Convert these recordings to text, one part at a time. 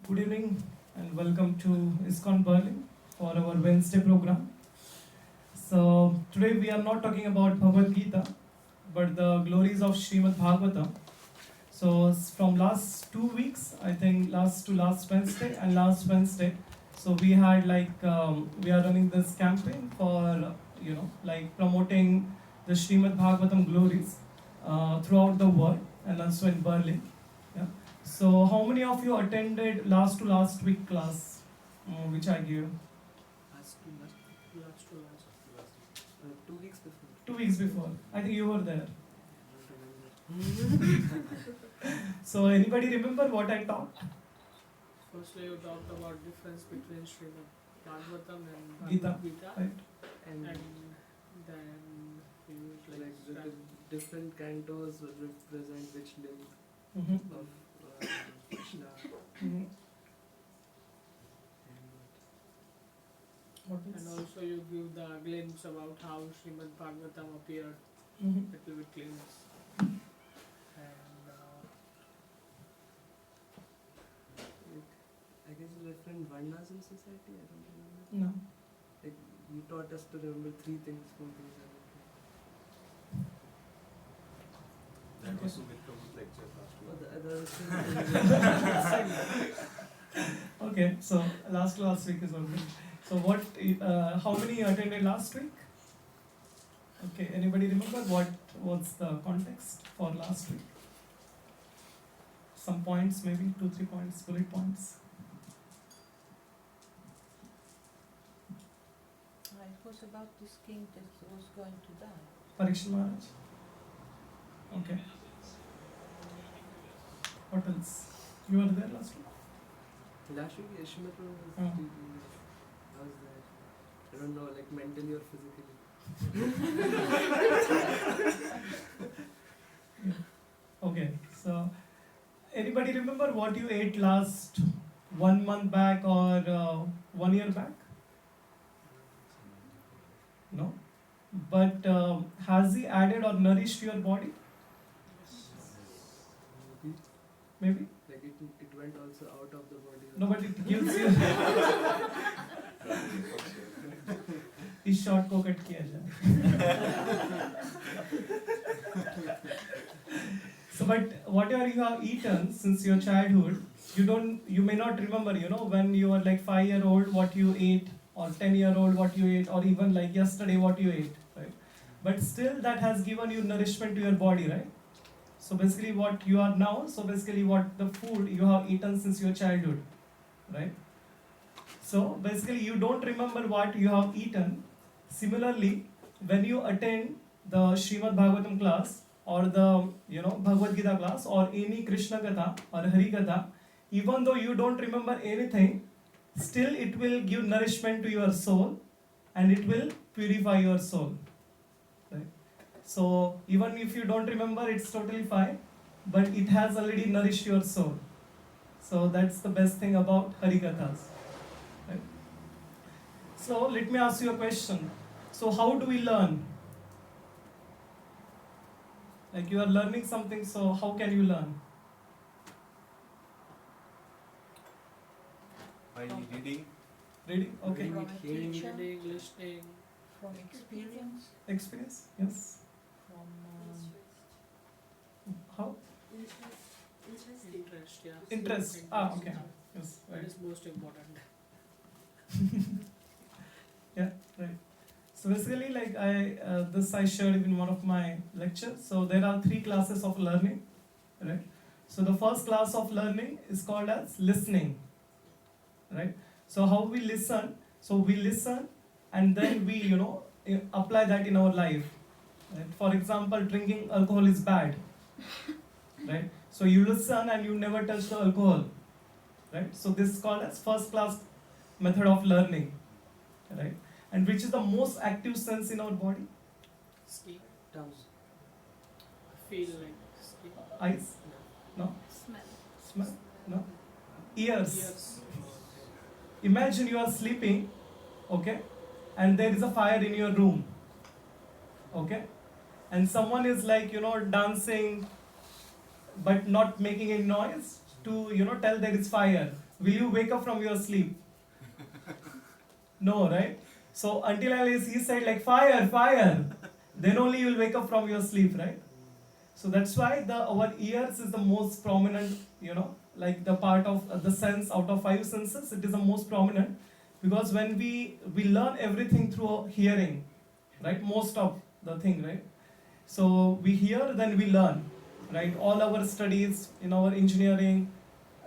Good evening and welcome to ISKCON Berlin for our Wednesday program. So today we are not talking about Bhagavad Gita but the glories of Srimad Bhagvatam. So from last 2 weeks, I think last Wednesday and last Wednesday, so we had we are running this campaign for promoting the Srimad Bhagavatam glories throughout the world and also in Berlin. Yeah. So how many of you attended last week class which I gave? Last 2 weeks before. 2 weeks before. I think you were there. So anybody remember what I taught? Firstly, you talked about difference between Srimad Bhagavatam and Gita, Bhagavad Gita, right? and then you used the different cantos will represent which limb Mm-hmm. of Krishna. Mm-hmm. What and else? also you give the glimpse about how Srimad Bhagavatam appeared, Mm-hmm. little bit glimpse. And I guess different Varnas in society, I don't remember. No. Like, you taught us to remember 3 things, 4 things. That was Sumit Prabhu's lecture last week. Okay, so last week is over. So what? How many attended last week? Okay, anybody remember what was the context for last week? Some points, maybe 2-3 points, bullet points. It was about this king that was going to die. Parikshit Maharaj. Okay. What else? You were there last week? Last week, Srimad Prabhu was Oh. speaking. I was there. I don't know, like mentally or physically. Okay, so anybody remember what you ate last 1 month back or 1 year back? No? But has he added or nourished your body? Maybe? Like it went also out of the body. No, but it gives you. इस shot को cut किया जाए. So, but whatever you have eaten since your childhood, you may not remember, when you were like 5-year-old what you ate, or 10-year-old what you ate, or even like yesterday what you ate, right? But still that has given you nourishment to your body, right? So basically what you are now, so basically what the food you have eaten since your childhood, right? So basically you don't remember what you have eaten. Similarly, when you attend the Srimad Bhagavatam class or the Bhagavad Gita class or any Krishna Katha or Hari Katha, even though you don't remember anything, still it will give nourishment to your soul and it will purify your soul. Right? So even if you don't remember, it's totally fine, but it has already nourished your soul. So that's the best thing about Hari Kathas. Right? So let me ask you a question. So how do we learn? Like you are learning something, so how can you learn? By reading, Reading? Okay. Reading From it, a hearing teacher, it. reading, listening, from experience, Experience? Yes. from How? interest, yeah. Interest. Ah, okay. Yes, That right. is most important. Yeah, right. So basically, like this I shared in one of my lectures. So there are 3 classes of learning, right? So the first class of learning is called as listening, right? So how we listen? So we listen, and then we apply that in our life. Right? For example, drinking alcohol is bad, right? So you listen and you never touch the alcohol, right? So this is called as first class method of learning, right? And which is the most active sense in our body? Skin, Tongue. feel like skin. Eyes? No? Smell? No? Ears? Ears. Imagine you are sleeping, okay? And there is a fire in your room, okay? And someone is dancing but not making any noise to tell there is fire. will you wake up from your sleep? No, right? So until unless he said like fire, fire, then only you will wake up from your sleep, right? So that's why our ears is the most prominent, like the part of the sense out of 5 senses. It is the most prominent because when we learn everything through hearing, right? Most of the thing, right? So we hear, then we learn, right? All our studies in our engineering,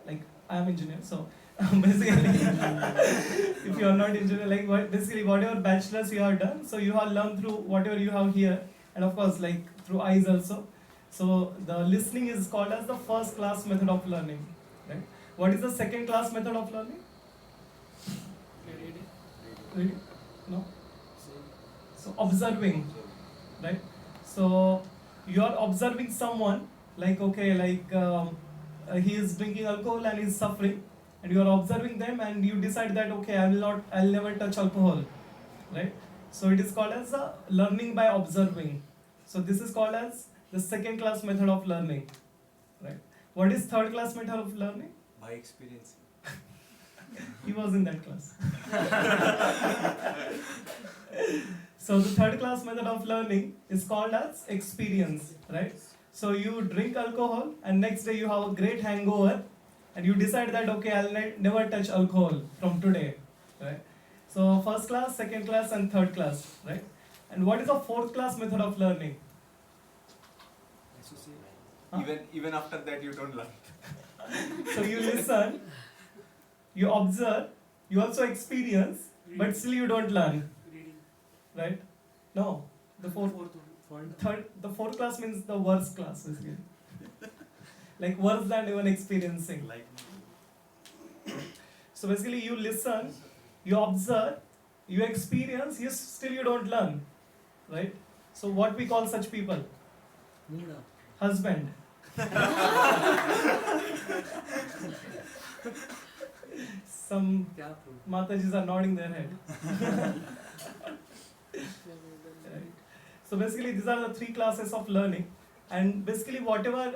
like I am engineer, so basically, if you are not engineer, like basically whatever bachelor's you have done, so you have learned through whatever you have here, and of course like through eyes also. So the listening is called as the first class method of learning, right? What is the second class method of learning? Reading? No. So observing, right? So you are observing someone, like okay, like he is drinking alcohol and he is suffering, and you are observing them, and you decide that okay, I'll never touch alcohol, right? So it is called as learning by observing. So this is called as the second class method of learning, right? What is third class method of learning? By experience. He was in that class. So the third class method of learning is called as experience, right? So you drink alcohol and next day you have a great hangover and you decide that okay, I'll never touch alcohol from today, right? So first class, second class and third class, right? And what is the fourth class method of learning? Huh? Even after that you don't learn. So you listen, you observe, you also experience, but still you don't learn, right? No, the fourth class means the worst class, basically. Like worse than even experiencing. Like So basically you listen, you observe, you experience, still you don't learn, right? So what we call such people? Husband. Some Matajis are nodding their head. Right. So basically these are the 3 classes of learning, and basically whatever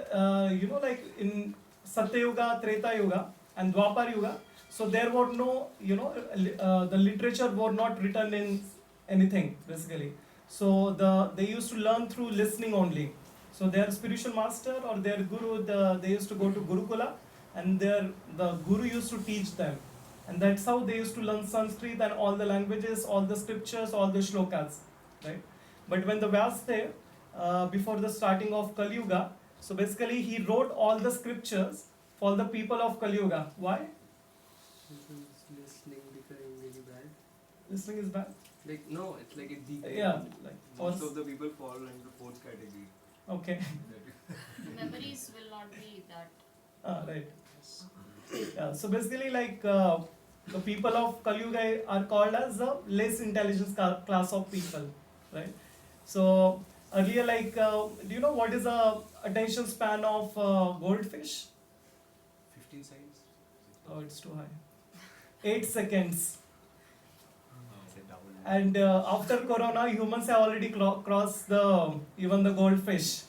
like in Satya Yuga, Treta Yuga and Dwapar Yuga, so there were no the literature were not written in anything basically. So they used to learn through listening only. So their spiritual master or their guru, they used to go to Gurukula, and the guru used to teach them, and that's how they used to learn Sanskrit and all the languages, all the scriptures, all the shlokas, right? But when the Vyasadeva, before the starting of Kali Yuga, so basically he wrote all the scriptures for the people of Kali Yuga. Why? Listening becoming really bad. Listening is bad. Like no, it's like it degrades. Yeah, like most of the people fall into 4th category. okay. Memories will not be that. Right. Yeah, so basically like the people of Kali Yuga are called as the less intelligence class of people, right? So earlier like, do you know what is the attention span of goldfish? 15 seconds? Oh, it's too high. 8 seconds. It's a double. And after Corona, humans have already crossed even the goldfish.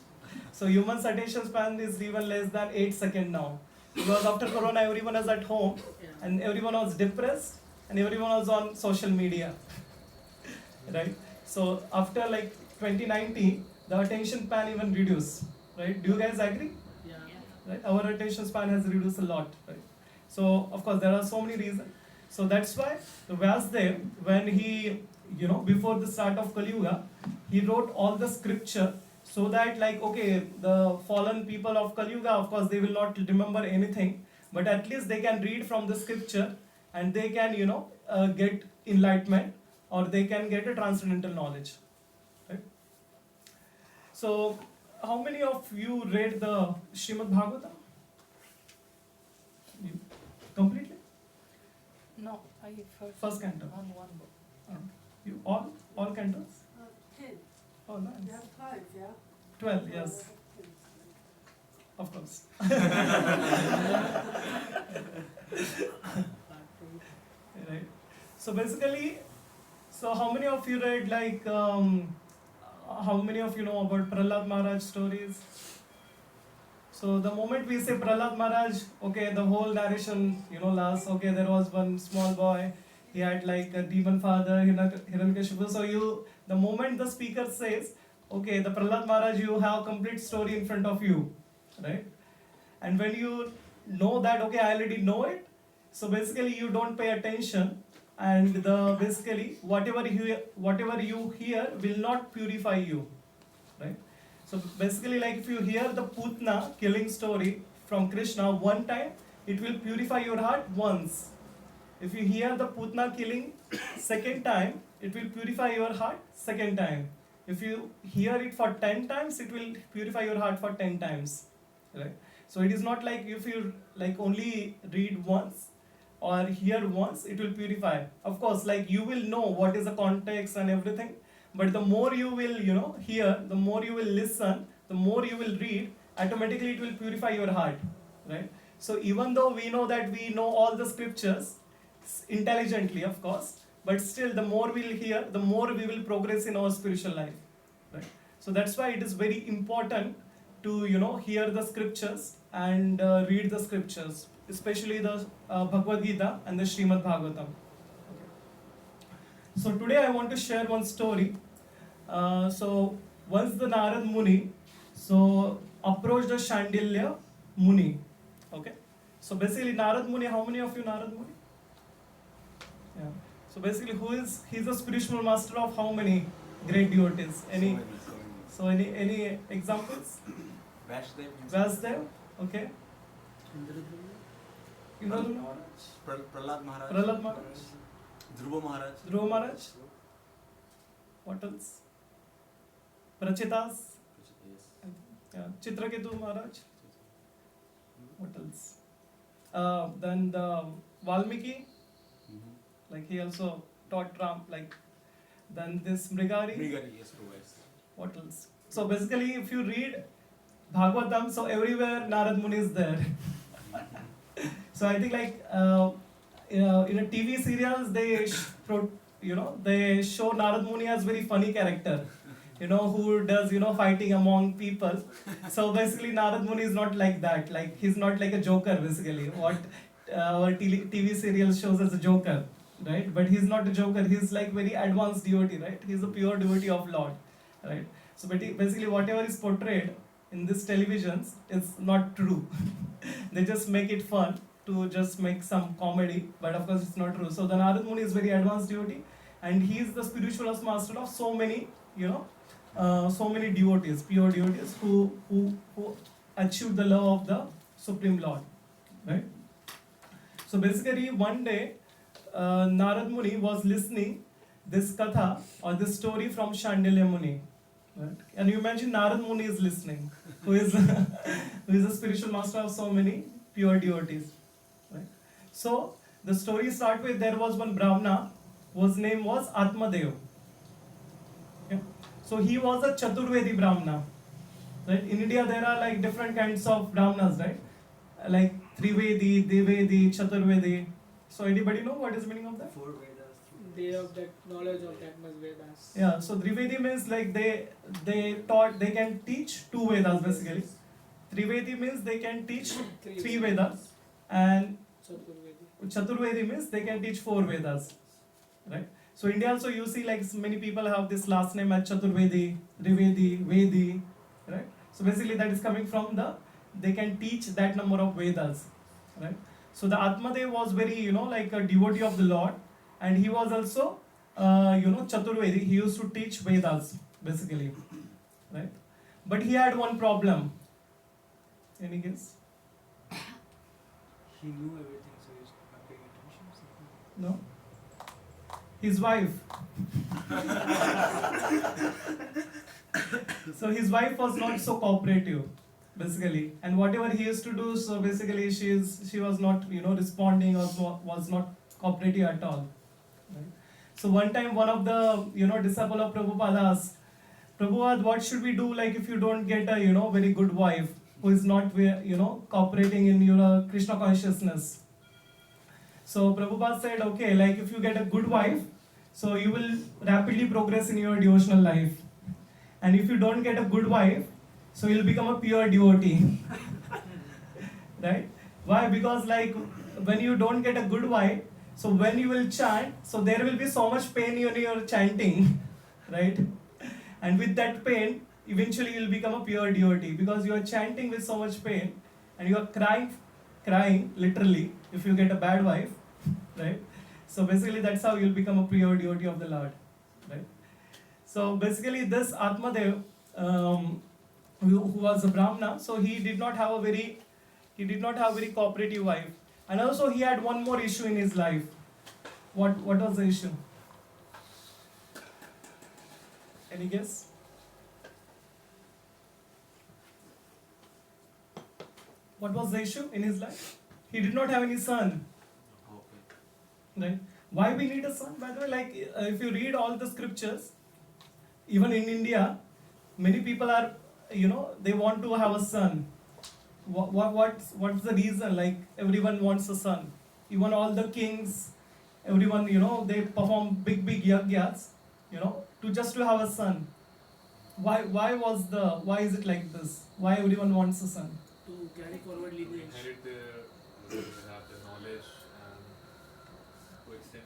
So humans' attention span is even less than 8 seconds now. Because after Corona, everyone was at home and everyone was depressed and everyone was on social media, right? So after like 2019, the attention span even reduced, right? Do you guys agree? Yeah. Right? Our attention span has reduced a lot, right? So of course there are so many reasons. So that's why the Vyasadeva, when he, before the start of Kali Yuga, he wrote all the scripture so that like, okay, the fallen people of Kali Yuga, of course they will not remember anything, but at least they can read from the scripture and they can, get enlightenment or they can get a transcendental knowledge, right? So how many of you read the Srimad Bhagvatam? You? Completely? No, I First canto. on one book. You all cantos? 10. Oh, You nice. have 5, yeah? 12, yes, of course. Right. So basically, how many of you read like, how many of you know about Prahlad Maharaj stories? So the moment we say Prahlad Maharaj, okay, the whole narration, lasts. Okay, there was one small boy. He had like a demon father, Hiranyakashipu. So the moment the speaker says, okay, the Prahlad Maharaj, you have complete story in front of you, right? And when you know that, okay, I already know it, so basically you don't pay attention, and basically whatever you hear will not purify you, right? So basically, like if you hear the Putna killing story from Krishna one time, it will purify your heart once. If you hear the Putna killing second time, it will purify your heart second time. If you hear it for 10 times, it will purify your heart for 10 times, right? So it is not like if you like only read once or hear once, it will purify. Of course, like you will know what is the context and everything, but the more you will, hear, the more you will listen, the more you will read, automatically it will purify your heart, right? So even though we know that we know all the scriptures intelligently, of course, but still the more we'll hear, the more we will progress in our spiritual life, right? So that's why it is very important to hear the scriptures and read the scriptures, especially the Bhagavad Gita and the Srimad Bhagvatam. Okay. So today I want to share one story. So once the Narad Muni approached the Shandilya Muni. Okay. So basically Narad Muni, how many of you Narad Muni? Yeah. So basically he's a spiritual master of how many great devotees? Any? So any examples? Vyasdev, okay. Prahlad Maharaj. Prahlad Maharaj. Dhruva Maharaj. Dhruva Maharaj. What else? Prachitas. Yeah. Chitraketu Maharaj. What else? Then the Valmiki. Like he also taught Ram. Then this Mrigari. Yes, provides. What else? So basically, if you read Bhagavatam, so everywhere Narad Muni is there. So I think in a TV serials they they show Narad Muni as very funny character, who does fighting among people. So basically Narad Muni is not like that. Like he's not like a joker basically. What our TV serial shows as a joker, right? But he's not a joker. He's like very advanced devotee, right? He's a pure devotee of Lord, right? So basically whatever is portrayed in these televisions is not true. They just make it fun to just make some comedy, but of course it's not true. So the Narad Muni is very advanced devotee, and he is the spiritual master of so many, so many devotees, pure devotees who achieve the love of the Supreme Lord, right? So basically one day Narad Muni was listening this katha or this story from Shandilya Muni. Right? And you imagine Narad Muni is listening, who is a spiritual master of so many pure devotees. Right? So the story starts with there was one Brahmana whose name was Atmadev. Okay? So he was a Chaturvedi Brahmana. Right? In India there are like different kinds of Brahmanas, right? Like Trivedi, Devedi, Chaturvedi. So anybody know what is the meaning of that? 4 Vedas. They have that knowledge of that much Vedas. Yeah, so Trivedi means like they can teach 2 Vedas basically. Trivedi means they can teach 3 Vedas, and Chaturvedi means they can teach 4 Vedas, right? So India also you see like many people have this last name as Chaturvedi, Trivedi, Vedi, right? So basically that is coming from they can teach that number of Vedas, right? So the Atmadev was very like a devotee of the Lord, and he was also Chaturvedi. He used to teach Vedas basically, right? But he had one problem. Any guess? He knew everything, so he's not paying attention. No? His wife. So his wife was not so cooperative, basically. And whatever he used to do, so basically she was not, responding or was not cooperative at all. Right? So one time one of the, disciple of Prabhupada asked, Prabhupada, what should we do like if you don't get a, very good wife who is not, cooperating in your Krishna consciousness? So Prabhupada said, okay, like if you get a good wife, so you will rapidly progress in your devotional life. And if you don't get a good wife, so you'll become a pure devotee. right? Why? Because like when you don't get a good wife, so when you will chant, so there will be so much pain in your chanting, right? And with that pain, eventually you'll become a pure devotee because you are chanting with so much pain and you are crying literally if you get a bad wife, right? So basically that's how you'll become a pure devotee of the Lord, right? So basically this Atmadev, who was a Brahmana, so he did not have a very cooperative wife, and also he had one more issue in his life. What was the issue? Any guess? What was the issue in his life? He did not have any son, Okay. right? Why we need a son? By the way, like if you read all the scriptures, even in India, many people are, they want to have a son. What's the reason? Like everyone wants a son. Even all the kings, everyone, they perform big yajnas, to have a son. Why is it like this? Why everyone wants a son? To carry forward To lineage. inherit they have the knowledge and to extend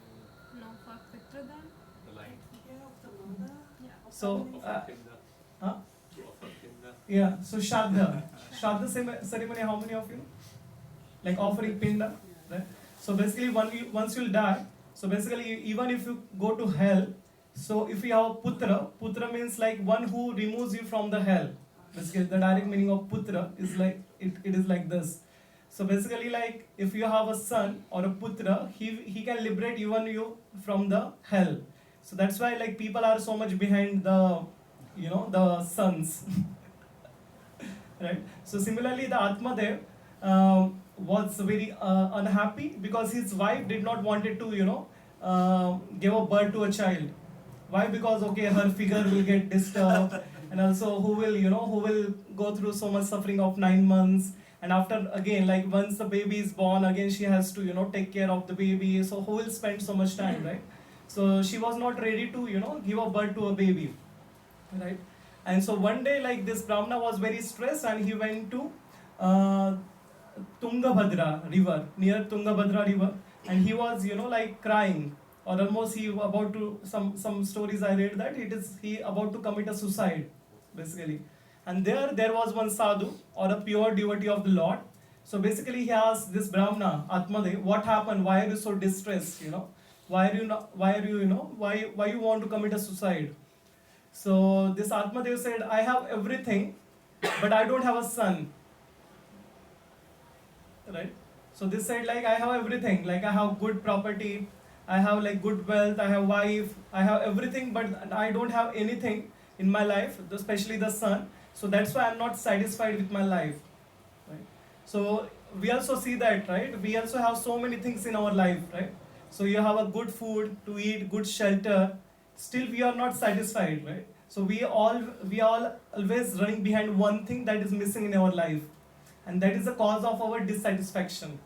No, for Pitradan. the line. Yeah. So, Pinda. huh? To offer Pinda. Yeah, so Shraddha ceremony, how many of you? Like offering Pinda, right? So basically once you'll die, so basically even if you go to hell, so if you have Putra means like one who removes you from the hell. Basically the direct meaning of Putra is like, it is like this. So basically like if you have a son or a Putra, he can liberate even you from the hell. So that's why like people are so much behind the, the sons. Right? So similarly, the Atmadev was very unhappy because his wife did not wanted to, give a birth to a child. Why? Because her figure will get disturbed, and also who will go through so much suffering of 9 months, and after again, like once the baby is born, again she has to, take care of the baby. So who will spend so much time, right? So she was not ready to, give a birth to a baby, right? And so one day, like this Brahmana was very stressed, and he went to Tungabhadra river, near Tungabhadra river, and he was, like crying, or almost he about to, some stories I read that he about to commit a suicide, basically. And there was one sadhu, or a pure devotee of the Lord. So basically he asked this Brahmana, Atmadev, what happened? Why are you so distressed? Why you want to commit a suicide? So this Atmadev said, I have everything, but I don't have a son. Right? So this said, like, I have everything, like I have good property, I have like good wealth, I have wife, I have everything, but I don't have anything in my life, especially the son. So that's why I'm not satisfied with my life. Right? So we also see that, right? We also have so many things in our life, right? So you have a good food to eat, good shelter. Still we are not satisfied, right? So we all always running behind one thing that is missing in our life, and that is the cause of our dissatisfaction,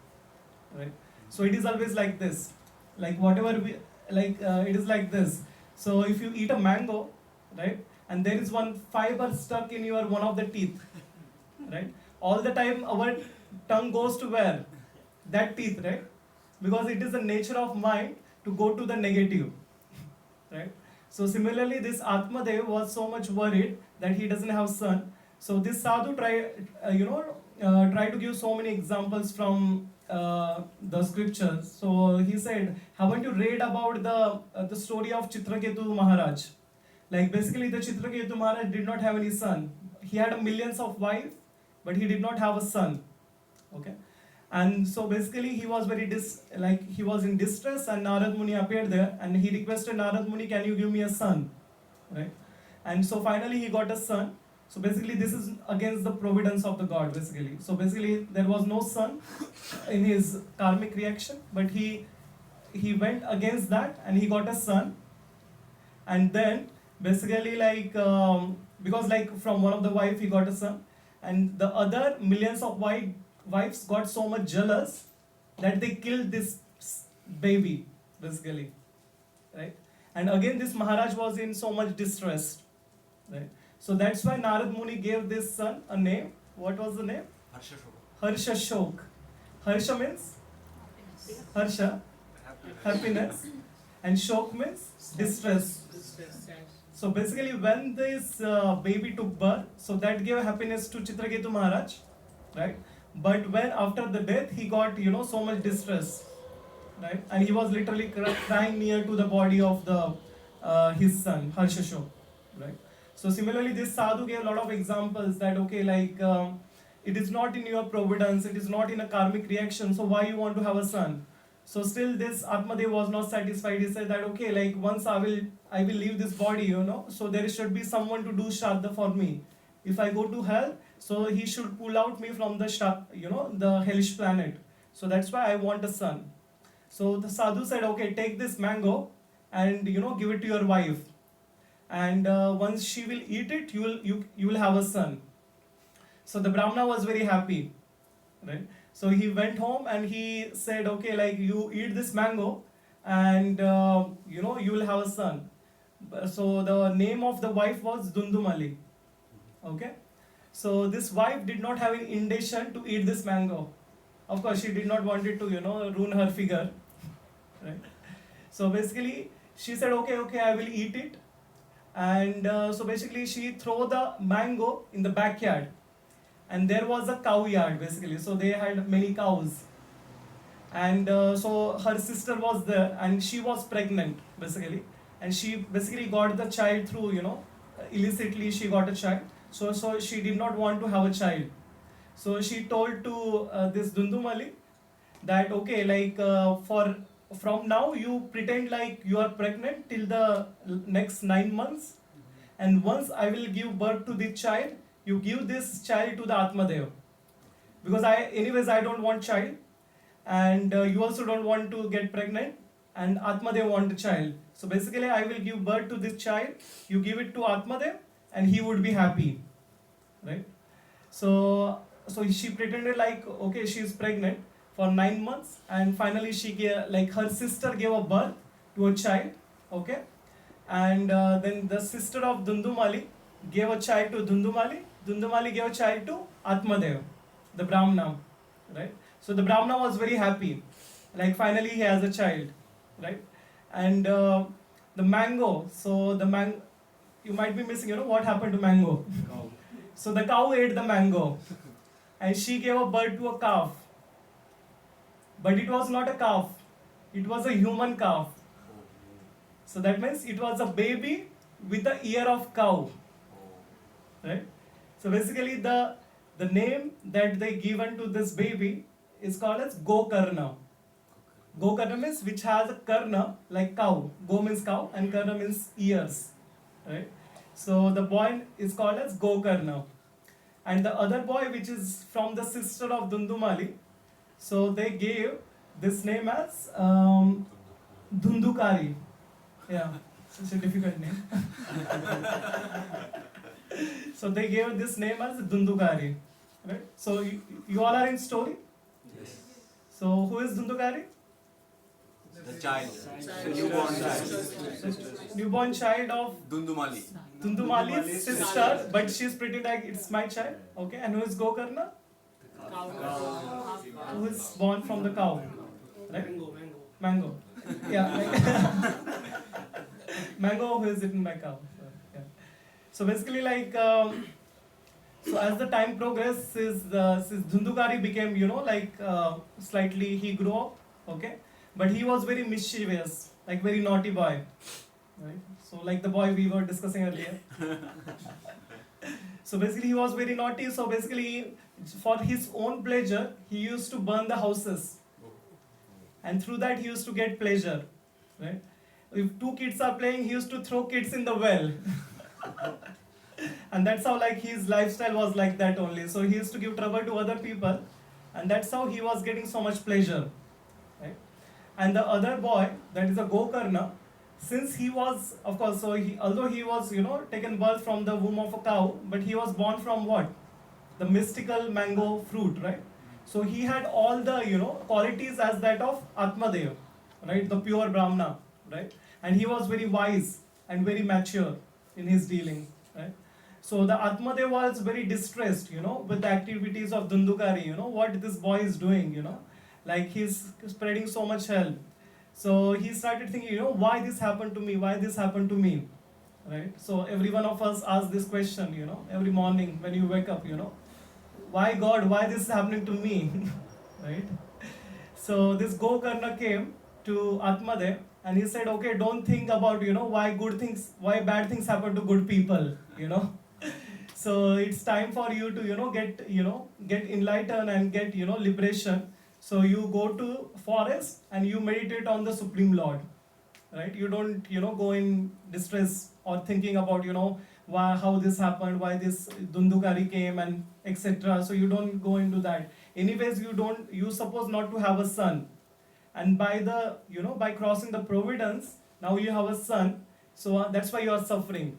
right? So it is always like this, like whatever we like, it is like this. So if you eat a mango, right, and there is one fiber stuck in your one of the teeth, right? All the time our tongue goes to where? That teeth, right? Because it is the nature of mind to go to the negative, right? So similarly, this Atmadev was so much worried that he doesn't have son. So this sadhu tried to give so many examples from the scriptures. So he said, haven't you read about the story of Chitraketu Maharaj? Like basically the Chitraketu Maharaj did not have any son. He had millions of wives, but he did not have a son. Okay. And so basically he was he was in distress, and Narad Muni appeared there, and he requested Narad Muni, can you give me a son? Right? And so finally he got a son. So basically this is against the providence of the God, basically. So basically there was no son in his karmic reaction, but he went against that and he got a son. And then basically because like from one of the wife he got a son, and the other millions of wives got so much jealous that they killed this baby, basically, right? And again this Maharaj was in so much distress, right? So that's why Narad Muni gave this son a name. What was the name? Harsha Shok. Harsha means Harsha, happiness, and Shok means distress. Distress, sad. So basically, when this baby took birth, so that gave happiness to Chitraketu Maharaj, right? But when after the death, he got so much distress, right? And he was literally crying near to the body of the his son Harshashok, right? So similarly, this sadhu gave a lot of examples that okay, like it is not in your providence, it is not in a karmic reaction. So why you want to have a son? So still this Atmadev was not satisfied. He said that okay, like once I will leave this body, so there should be someone to do Shraddha for me. If I go to hell, so he should pull out me from the the hellish planet. So that's why I want a son. So the sadhu said, okay, take this mango and give it to your wife. And once she will eat it, you will have a son. So the Brahmana was very happy, right? So he went home and he said, okay, like you eat this mango and you will have a son. So the name of the wife was Dundumali. Okay. So this wife did not have an intention to eat this mango. Of course, she did not want it to, ruin her figure. Right. So basically, she said, okay, I will eat it. And so basically, she threw the mango in the backyard. And there was a cow yard basically, so they had many cows. And so her sister was there and she was pregnant basically. And she basically got the child through, illicitly she got a child. So she did not want to have a child. So she told to this Dundumali that okay, like from now you pretend like you are pregnant till the next 9 months. And once I will give birth to this child, you give this child to the Atmadev. Because I don't want child. And you also don't want to get pregnant. And Atmadev want a child. So basically I will give birth to this child. You give it to Atmadev and he would be happy. Right? So she pretended like, okay, she is pregnant for 9 months. And finally she gave, like her sister gave a birth to a child. Okay? And then the sister of Dundumali gave a child to Dundumali. Dundumali gave a child to Atmadev, the Brahmana, right? So the Brahmana was very happy, like finally he has a child, right? And the mango, so you might be missing, what happened to mango? Cow. So the cow ate the mango, and she gave a birth to a calf. But it was not a calf, it was a human calf. So that means it was a baby with the ear of cow, right? So basically the name that they given to this baby is called as Gokarna. Gokarna means which has a karna like cow. Go means cow and karna means ears, right? So the boy is called as Gokarna. And the other boy which is from the sister of Dundumali, so they gave this name as Dhundukari. Yeah, such a difficult name. So they gave this name as Dhundukari, right? So you all are in story? Yes. So who is Dhundukari? The child. Child. The newborn child. Newborn child of Dundumali. Dhundumali's sister, but she's pretty like it's my child. Okay, and who is Gokarna? Cow. Who is born from the cow, right? Mango. Yeah, like mango who is eaten by cow. So, yeah. So basically, like, so as the time progresses, Dhundukari became, slightly he grew up, okay, but he was very mischievous, like very naughty boy, right? So like the boy we were discussing earlier. So basically, he was very naughty. So basically, for his own pleasure, he used to burn the houses. And through that he used to get pleasure, right? If 2 kids are playing, he used to throw kids in the well. And that's how like his lifestyle was like that only. So he used to give trouble to other people, and that's how he was getting so much pleasure, right? And the other boy, that is a Gokarna, since he was, of course, so although he was, taken birth from the womb of a cow, but he was born from what? The mystical mango fruit, right? So he had all the, qualities as that of Atmadev, right? The pure Brahmana, right? And he was very wise and very mature in his dealings, right? So the Atmadev was very distressed, with the activities of Dundukari, what this boy is doing, like he's spreading so much help. So he started thinking, why this happened to me? Why this happened to me? Right? So every one of us asks this question, every morning when you wake up, why God, why this is happening to me? Right? So this Gokarna came to Atmadev and he said, okay, don't think about, why bad things happen to good people, So it's time for you to, get enlightened and get, liberation. So you go to forest and you meditate on the Supreme Lord, right? You don't, go in distress or thinking about, why, how this happened, why this Dundukari came and etc. So you don't go into that. Anyways, you suppose not to have a son. And by by crossing the providence, now you have a son. So that's why you are suffering,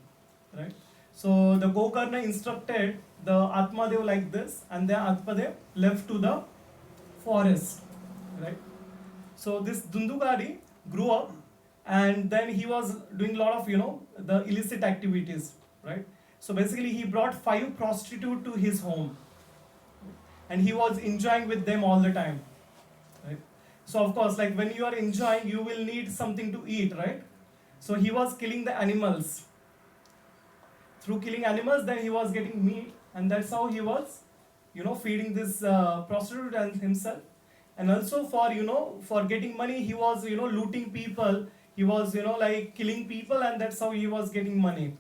right? So the Gokarna instructed the Atmadev like this, and the Atmadev left to the forest, right? So this Dundukari grew up, and then he was doing a lot of the illicit activities, right? So basically he brought 5 prostitutes to his home, and he was enjoying with them all the time, right? So of course, like when you are enjoying, you will need something to eat, right? So he was killing the animals. Through killing animals, then he was getting meat, and that's how he was, feeding this prostitute and himself. And also for getting money, he was, looting people. He was, like killing people, and that's how he was getting money.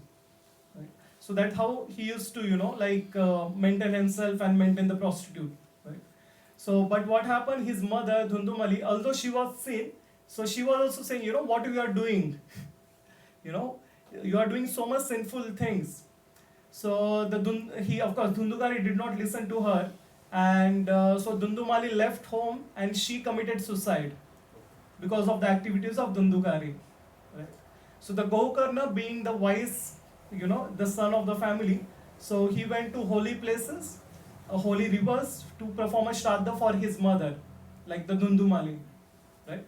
Right? So that's how he used to, maintain himself and maintain the prostitute. Right? So, but what happened? His mother, Dhundumali, although she was seen, so she was also saying, what you are doing? You are doing so much sinful things. So of course, Dhundukari did not listen to her, and so Dundumali left home and she committed suicide because of the activities of Dundukari. Right? So the Gokarna, being the wise, the son of the family, so he went to holy places, holy rivers, to perform a shraddha for his mother, like the Dundumali, right?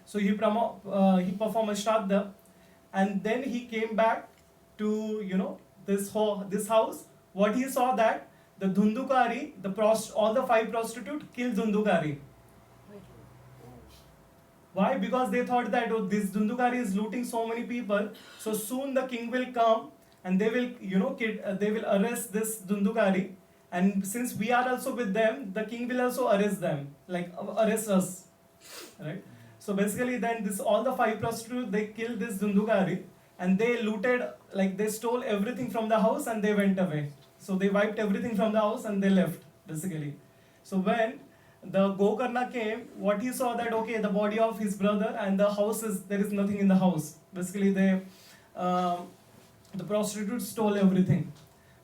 So he performed a shraddha, and then he came back to this house. What he saw, that the Dhundukari, all the 5 prostitutes killed Dhundukari. Why? Because they thought that this Dhundukari is looting so many people, so soon the king will come and they will they will arrest this Dhundukari, and since we are also with them, the king will also arrest them, like arrest us, right? So basically, then all the 5 prostitutes, they killed this Dhundukari, and they looted, like they stole everything from the house and they went away. So they wiped everything from the house and they left, basically. So when the Gokarna came, what he saw, that okay, the body of his brother and the house there is nothing in the house. Basically, the prostitutes stole everything.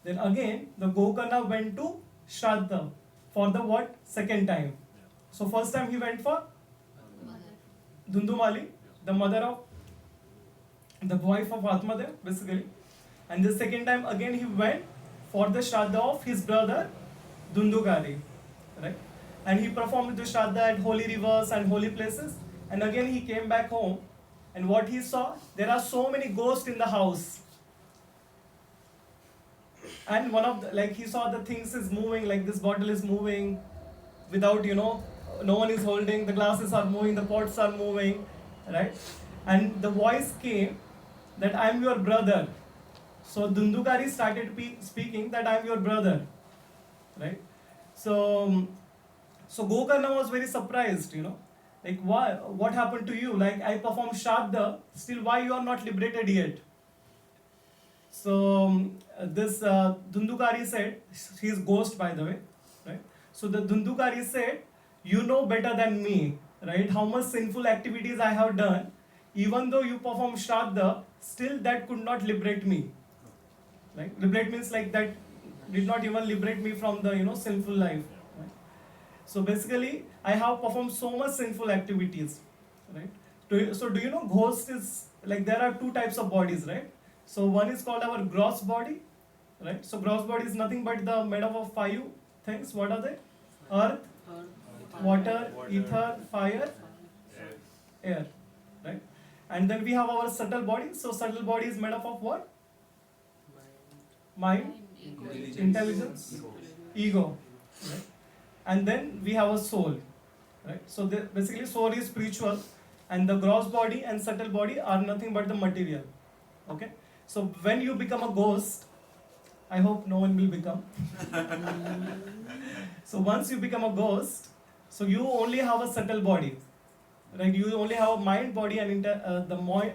Then again, the Gokarna went to Shraddha for the second time. So first time he went for Dhundumali, the mother of, the wife of Atmadev, basically. And the second time again he went for the Shraddha of his brother Dhundukari, right? And he performed the Shraddha at holy rivers and holy places. And again he came back home, and what he saw, there are so many ghosts in the house. And he saw the things is moving, like this bottle is moving without, no one is holding, the glasses are moving, the pots are moving, right? And the voice came that I am your brother. So Dhundukari started speaking that I am your brother, right? So Gokarna was very surprised, like what happened to you? Like I performed Shraddha, still why you are not liberated yet? So this Dhundukari said, he is ghost by the way, right? So the Dhundukari said, you know better than me, right? How much sinful activities I have done. Even though you perform Shraddha, still that could not liberate me. Like liberate means like that did not even liberate me from the sinful life. Right? So basically, I have performed so much sinful activities, right? So do you know ghost is like there are 2 types of bodies, right? So one is called our gross body, right? So gross body is nothing but made up of 5 things. What are they? Earth, water, ether, fire, air, right? And then we have our subtle body. So subtle body is made up of what? mind, Ego. intelligence, ego, right? And then we have a soul, right? So basically soul is spiritual, and the gross body and subtle body are nothing but the material. Okay, so when you become a ghost, I hope no one will become. So once you become a ghost, so you only have a subtle body, right? You only have a mind, body, and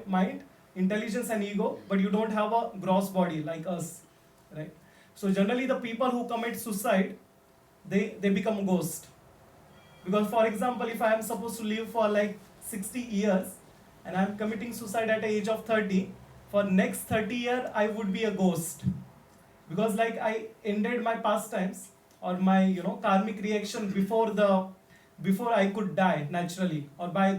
mind, intelligence, and ego, but you don't have a gross body like us, right? So generally, the people who commit suicide, they become a ghost. Because for example, if I am supposed to live for like 60 years and I am committing suicide at the age of 30, for next 30 years I would be a ghost. Because like I ended my pastimes or my karmic reaction before I could die naturally, or by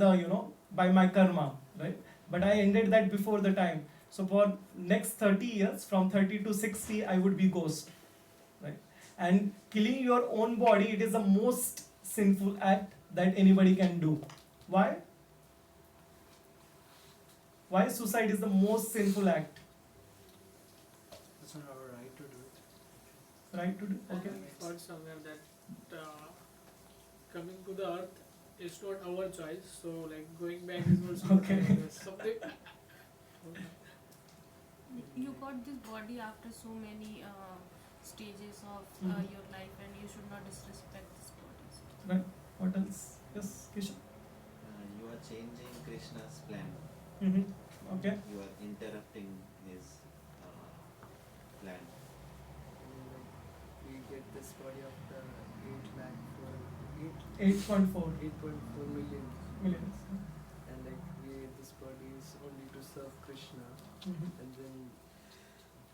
by my karma, right? But I ended that before the time. So for next 30 years, from 30 to 60, I would be ghost, right? And killing your own body, it is the most sinful act that anybody can do. Why? Why suicide is the most sinful act? It's not our right to do it. Right to do? Okay. I heard somewhere that coming to the earth is not our choice. So like going back is also Okay. something. You got this body after so many stages of Mhm. your life, and you should not disrespect this body. Right. What else? Yes, Kishan. You are changing Krishna's plan. Mm-hmm. Okay. You are interrupting his plan. We get this body after 8 lakh for 8.4 8.4 million, millions. and like this body is only to serve Krishna, Mm-hmm. and then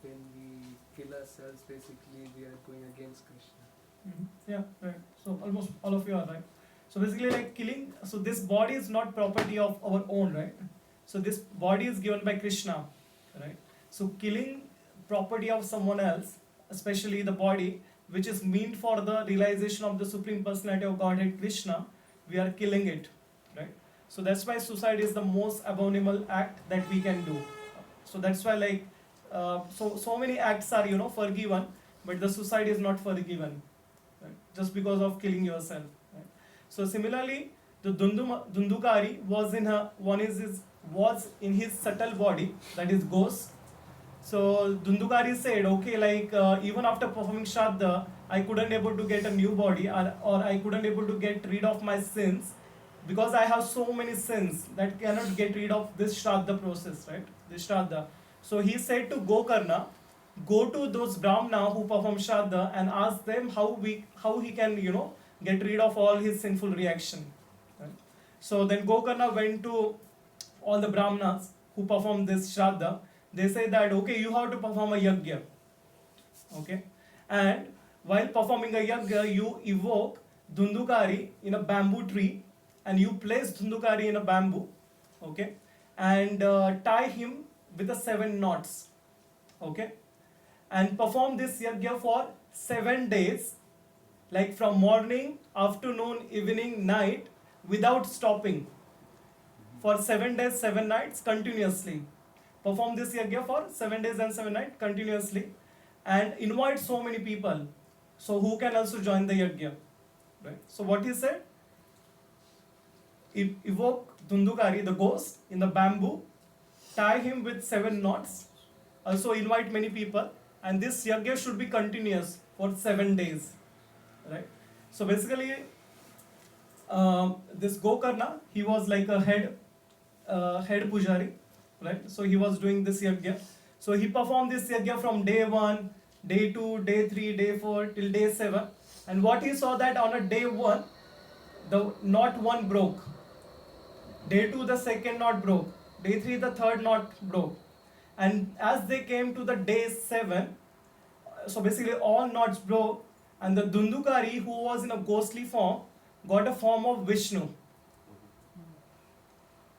when we kill ourselves, basically we are going against Krishna. Mm-hmm. Yeah, right. So almost all of you are right. So basically, like killing. So this body is not property of our own, right? So this body is given by Krishna, right? So killing property of someone else, especially the body, which is meant for the realization of the Supreme Personality of Godhead Krishna, we are killing it, right? So that's why suicide is the most abominable act that we can do. So that's why like so many acts are forgiven, but the suicide is not forgiven, right? Just because of killing yourself, right? So similarly, the Dundukari was in his subtle body, that is ghost. So Dundukari said, okay, like even after performing Shraddha, I couldn't able to get a new body, or I couldn't able to get rid of my sins, because I have so many sins that cannot get rid of this Shraddha process, right? This Shraddha. So he said to Gokarna, go to those Brahmana who perform Shraddha and ask them how he can get rid of all his sinful reaction. Right? So then Gokarna went to all the Brahmanas who perform this Shraddha. They say that, okay, you have to perform a yajna. Okay? And while performing a yajna, you evoke Dundukari in a bamboo tree, and you place Dundukari in a bamboo, okay? And tie him with the 7 knots, okay? And perform this yajna for 7 days, like from morning, afternoon, evening, night, without stopping. For 7 days, 7 nights, continuously. Perform this yajna for 7 days and 7 nights continuously, and invite so many people, so who can also join the yajna, right? So what he said, evoke Dundukari, the ghost, in the bamboo, tie him with 7 knots, also invite many people, and this yajna should be continuous for 7 days, right? So basically, this Gokarna, he was like a head pujari, right? So he was doing this yajna. So he performed this yajna from day 1, day 2, day 3, day 4 till day 7. And what he saw that on a day 1, the knot 1 broke. Day 2, the second knot broke. Day 3, the third knot broke. And as they came to the day 7, so basically all knots broke, and the Dundukari, who was in a ghostly form, got a form of Vishnu.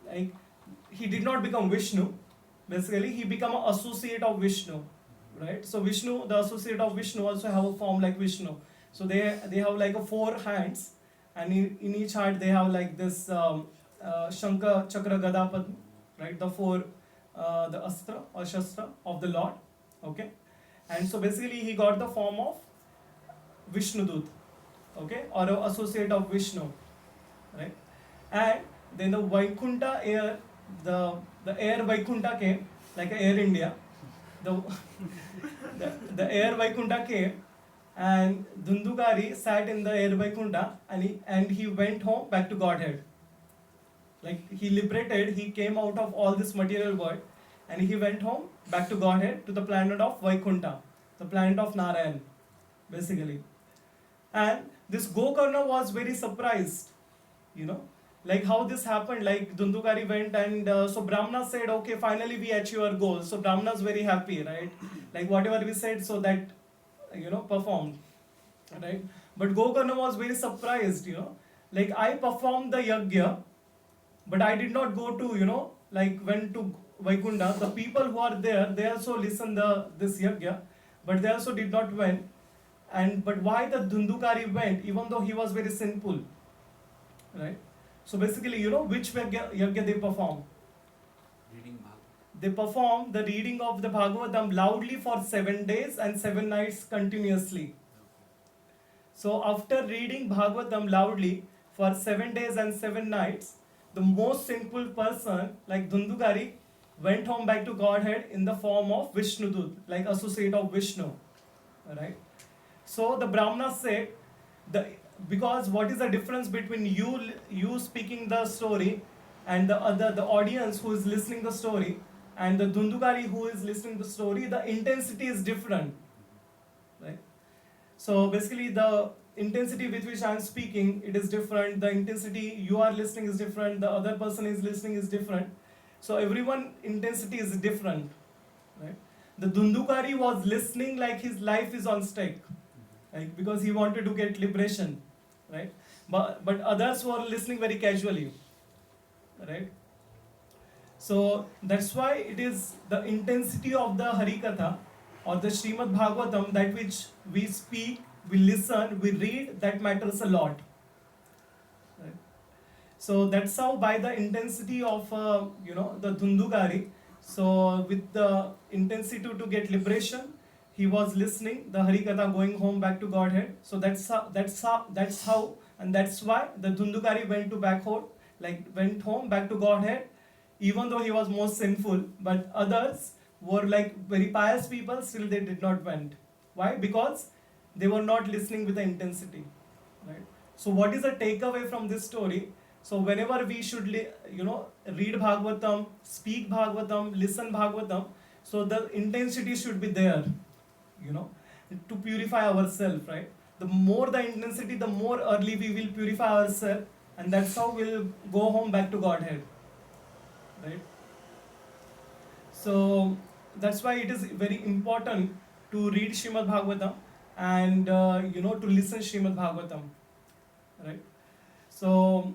Like, he did not become Vishnu. Basically, he became an associate of Vishnu, right? So Vishnu, the associate of Vishnu, also have a form like Vishnu. So they have like 4 hands, and in each hand they have like this Shankha, Chakra, Gada, Padma, right? The 4 the Astra or Shastra of the Lord, okay? and so basically he got the form of Vishnudut, okay, or an associate of Vishnu, right? And then the Vaikuntha air, the air Vaikuntha came, like Air India, the the air Vaikuntha came, and Dundukari sat in the air Vaikuntha, and he went home back to Godhead. Like he liberated, he came out of all this material world, and he went home back to Godhead, to the planet of Vaikuntha, the planet of Narayan, basically. And this Gokarna was very surprised, like how this happened. Like Dundukari went, and so Brahmana said, okay, finally we achieve our goal. So Brahmana is very happy, right? Like whatever we said, so that performed, right? But Gokarna was very surprised, like I performed the yajna, but I did not go to, went to Vaikuntha. The people who are there, they also listened this yajna, but they also did not went. But why the Dundukari went, even though he was very sinful, right? So basically, which yajna they perform? Reading Bhagavatam. They perform the reading of the Bhagavatam loudly for 7 days and 7 nights continuously. So after reading Bhagavatam loudly for 7 days and 7 nights, the most sinful person, like Dundukari, went home back to Godhead in the form of Vishnudut, like associate of Vishnu, right? So the Brahmana said, because what is the difference between you speaking the story and the audience who is listening the story, and the Dundukari who is listening the story, the intensity is different, right? So basically the intensity with which I am speaking, it is different. The intensity you are listening is different. The other person is listening is different. So everyone intensity is different, right? The Dundukari was listening like his life is on stake, like because he wanted to get liberation, right? But others were listening very casually, right? So that's why it is the intensity of the Harikatha or the Srimad Bhagavatam, that which we speak, we listen, we read, that matters a lot. Right? So that's how, by the intensity of the Dundukari, so with the intensity to get liberation, he was listening the Harikatha, going home back to Godhead. So that's how, and that's why the Dundukari went home back to Godhead, even though he was most sinful. But others were like very pious people, still they did not went. Why? Because they were not listening with the intensity, right? So what is the takeaway from this story? So whenever we should read Bhagavatam, speak Bhagavatam, listen Bhagavatam, so the intensity should be there, to purify ourselves, right? The more the intensity, the more early we will purify ourselves, and that's how we'll go home back to Godhead, right? So that's why it is very important to read Srimad Bhagavatam and to listen Srimad Bhagavatam, right? So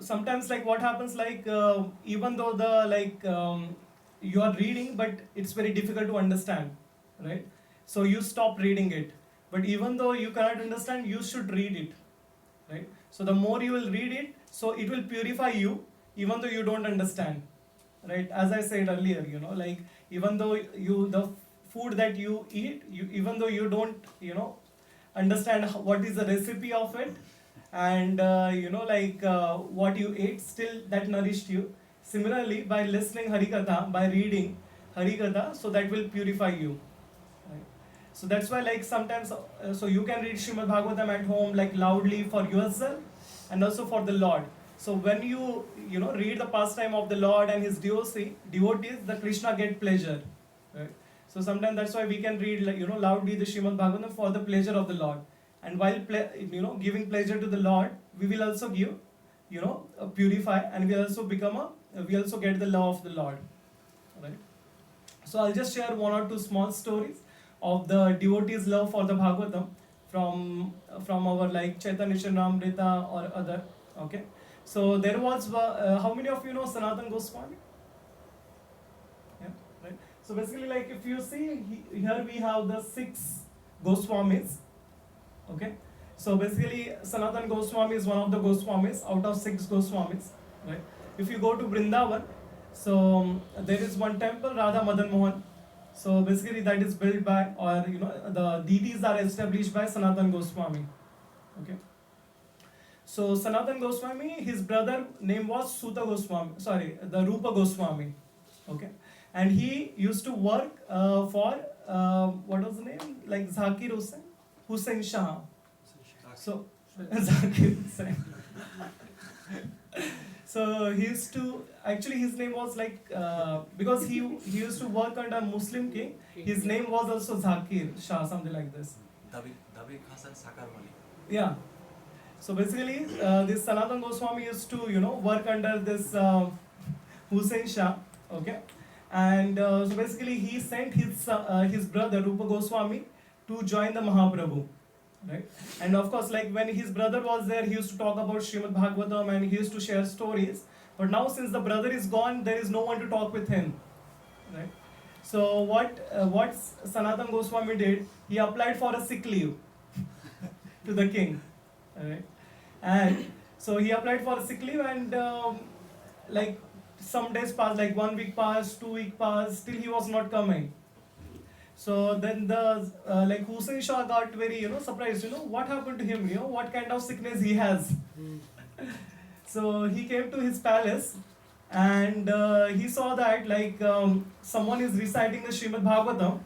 sometimes, like what happens, like even though you are reading, but it's very difficult to understand, right? So you stop reading it. But even though you cannot understand, you should read it, right? So the more you will read it, so it will purify you, even though you don't understand, right? As I said earlier, like even though the food that you eat, even though you don't, understand what is the recipe of it, and what you ate, still that nourished you. Similarly, by listening Harikatha, by reading Harikatha, so that will purify you, right? So that's why, like sometimes, so you can read Srimad Bhagavatam at home, like loudly for yourself and also for the Lord. So when you read the pastime of the Lord and his devotees, the Krishna get pleasure, right? So sometimes that's why we can read loudly the Srimad Bhagavatam for the pleasure of the Lord. And while giving pleasure to the Lord, we will also give, purify, and we also get the love of the Lord, right? So I'll just share 1 or 2 small stories of the devotees' love for the Bhagavatam from our like Chaitanya Charitamrita or other. Okay, so there was how many of you know Sanatana Goswami? Yeah, right. So basically, like if you see here we have the 6 Goswamis. Okay, so basically Sanatana Goswami is one of the Goswamis out of 6 Goswamis, right? If you go to Vrindavan, so there is one temple, Radha Madan Mohan, So basically that is built by, or the deities are established by Sanatan Goswami. Okay. So Sanatan Goswami, his brother name was Suta Goswami, the Rupa Goswami. Okay. And he used to work for, what was the name? Like Zakir Hussain Shah. So, Zakir Hussain. So he used to, actually his name was like, because he used to work under Muslim king, his name was also Zakir Shah, something like this. Dabi Hasan Sakar Mali. Yeah. So basically, this Sanatan Goswami used to, work under this Hussain Shah, okay? And so basically he sent his brother Rupa Goswami to join the Mahaprabhu. Right? And of course, like when his brother was there, he used to talk about Srimad Bhagvatam and he used to share stories. But now since the brother is gone, there is no one to talk with him. Right? So what Sanatan Goswami did, he applied for a sick leave to the king. Right? And so he applied for a sick leave and like some days passed, like 1 week passed, 2 weeks passed, still he was not coming. So then the like Hussain Shah got very surprised. What happened to him? What kind of sickness he has? So he came to his palace, and he saw that like someone is reciting the Srimad Bhagvatam,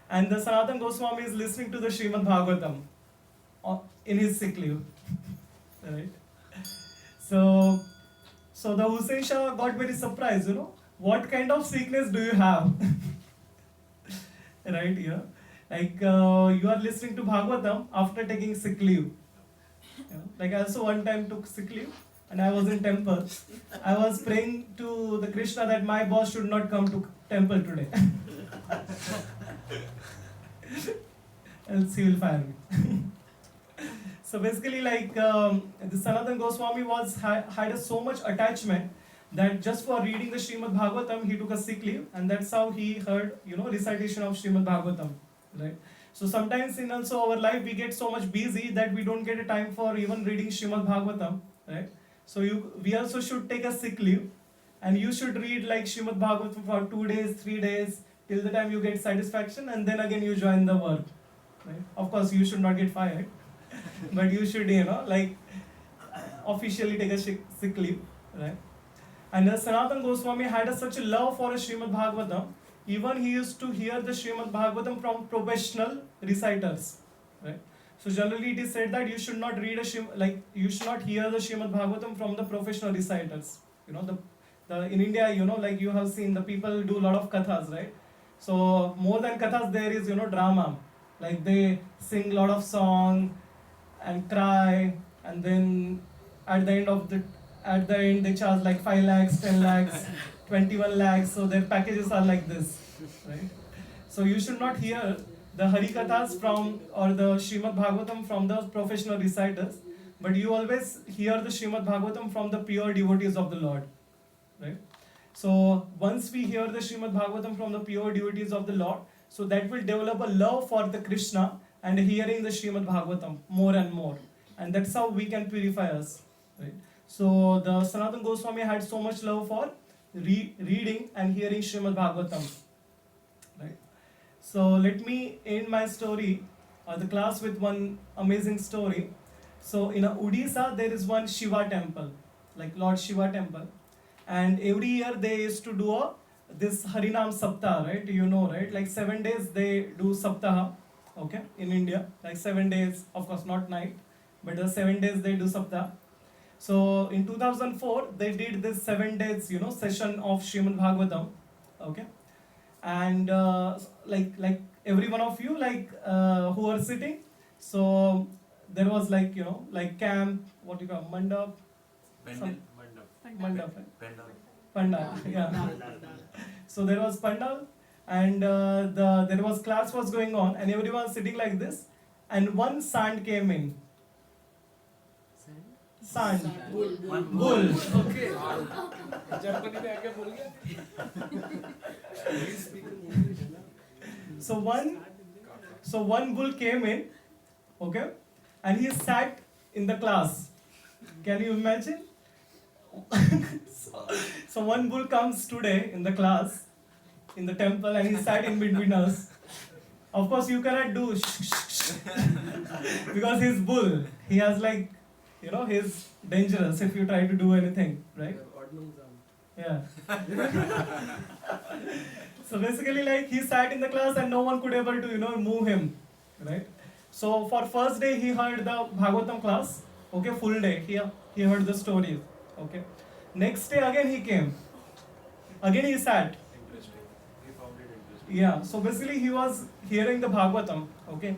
and the Sanatan Goswami is listening to the Srimad Bhagvatam in his sick leave. Right? So the Hussain Shah got very surprised. What kind of sickness do you have? Right here, like you are listening to Bhagavatam after taking sick leave. Like I also one time took sick leave and I was in temple. I was praying to the Krishna that my boss should not come to temple today. Else he will fire me. So basically, like the Sanatan Goswami had so much attachment that just for reading the Srimad Bhagavatam, he took a sick leave, and that's how he heard, recitation of Srimad Bhagavatam, right? So sometimes in also our life, we get so much busy that we don't get a time for even reading Srimad Bhagavatam, right? So we also should take a sick leave, and you should read like Srimad Bhagavatam for 2 days, 3 days, till the time you get satisfaction, and then again you join the work, right? Of course, you should not get fired, but you should, like officially take a sick leave, right? And Sanatan Goswami had such a love for Srimad Bhagavatam, even he used to hear the Srimad Bhagavatam from professional reciters. Right? So generally it is said that you should not read you should not hear the Srimad Bhagavatam from the professional reciters. In India, like you have seen the people do a lot of kathas, right? So more than kathas, there is drama. Like they sing a lot of song and cry, and then at the end they charge like 5 lakhs, 10 lakhs, 21 lakhs, so their packages are like this, right? So you should not hear the Harikathas or the Srimad Bhagavatam from the professional reciters, but you always hear the Srimad Bhagavatam from the pure devotees of the Lord, right? So once we hear the Srimad Bhagavatam from the pure devotees of the Lord, so that will develop a love for the Krishna and hearing the Srimad Bhagavatam more and more, and that's how we can purify us, right? So the Sanatan Goswami had so much love for reading and hearing Srimad Bhagavatam, right? So let me end my story, the class, with one amazing story. So in Odisha there is one Shiva temple, like Lord Shiva temple, and every year they used to do this Harinam Saptah, right? Right? Like 7 days they do Saptaha, okay, in India, like 7 days, of course not night, but the 7 days they do Saptah. So in 2004 they did this 7 days session of Srimad Bhagavatam, okay, and like every one of you who are sitting, so there was like camp, what you call mandap, mandap, pandal, yeah. So there was pandal, and there was class was going on, and everyone was sitting like this, and one sand came in. Sand. Bull. Okay. Japanese में आके बोल गया. So one bull came in, okay, and he sat in the class. Can you imagine? So one bull comes today in the class, in the temple and he sat in between us. Of course, you cannot do because he's bull. He has like, he's dangerous if you try to do anything, right? Yeah. So basically, like he sat in the class and no one could able to, move him, right? So for first day he heard the Bhagavatam class, okay, full day. He heard the stories, okay. Next day again he came. Again he sat. Interesting. He found it interesting. Yeah. So basically he was hearing the Bhagavatam, okay,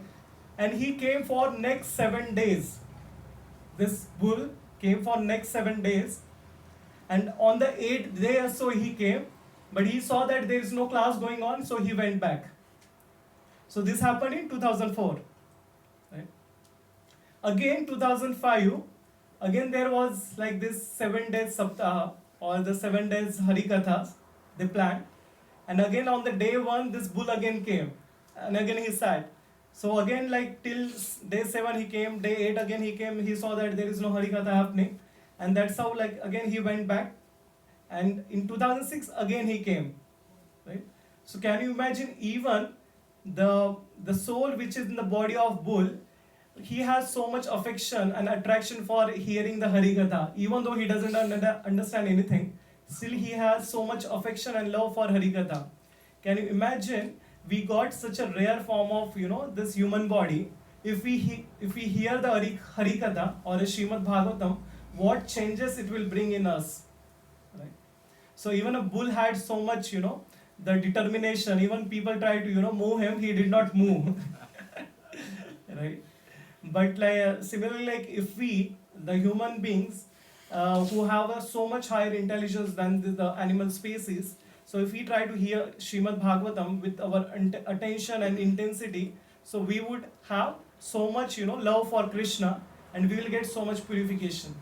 and he came for next 7 days. This bull came for next 7 days, and on the 8th day or so he came, but he saw that there is no class going on, so he went back. So this happened in 2004, right? Again 2005, again there was like this 7 days saptaha or the 7 days harikathas they planned, and again on the day 1 this bull again came, and again he sat. So again like till day 7 he came, day 8 again he came, he saw that there is no harikatha happening, and that's how like again he went back, and in 2006 again he came, right? So can you imagine, even the soul which is in the body of bull, he has so much affection and attraction for hearing the harikatha, even though he doesn't understand anything, still he has so much affection and love for harikatha. Can you imagine, we got such a rare form of this human body. If we hear the harikatha or a Srimad Bhagavatam, what changes it will bring in us, right? So even a bull had so much the determination. Even people tried to move him, he did not move. Right? But like similarly, like if we, the human beings, who have a so much higher intelligence than the animal species, so if we try to hear Srimad Bhagavatam with our attention and intensity, so we would have so much love for Krishna, and we will get so much purification,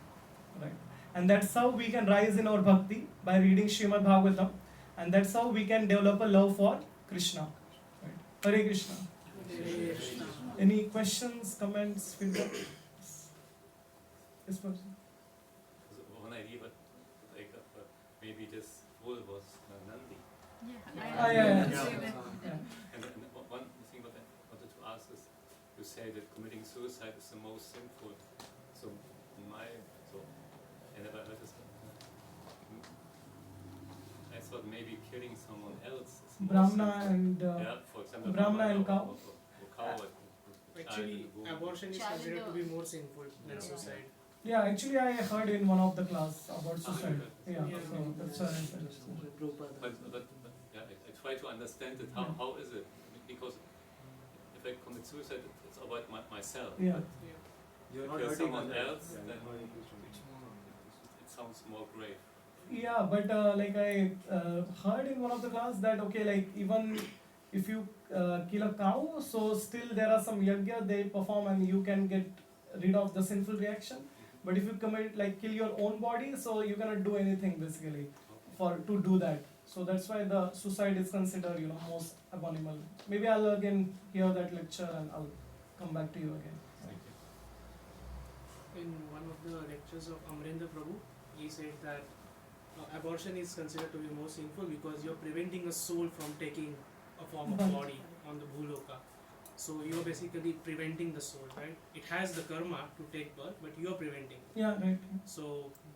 right? And that's how we can rise in our bhakti, by reading Srimad Bhagavatam, and that's how we can develop a love for Krishna, right? Hare Krishna. Any questions, comments, feedback? Yes, person. So when I read like maybe this bull was Nandi. Yeah. And one thing what I wanted to ask is, you say that committing suicide is the most sinful. So I never heard this. I thought maybe killing someone else is more Brahmana sinful. and for example, Brahmana and cow. Cow. Actually, abortion is considered to be more sinful than suicide. Yeah, actually I heard in one of the class about suicide. Yeah, Yeah. so that's why I said. But yeah, I try to understand it. How is it? Because if I commit suicide, it's about myself. Yeah. But You're if not you're hurting someone others. else, Yeah. then it sounds more grave. Yeah, but like I heard in one of the class that okay, like even if you kill a cow, so still there are some yajna they perform and you can get rid of the sinful reaction. But if you commit like kill your own body, so you cannot do anything basically to do that. So that's why the suicide is considered most abominable. Maybe I'll again hear that lecture and I'll come back to you again. Thank you. In one of the lectures of Amrendra Prabhu, he said that abortion is considered to be more sinful because you're preventing a soul from taking a form of Right. body on the Bhuloka. So you're basically preventing the soul, right? It has the karma to take birth, but you're preventing. Yeah, right. So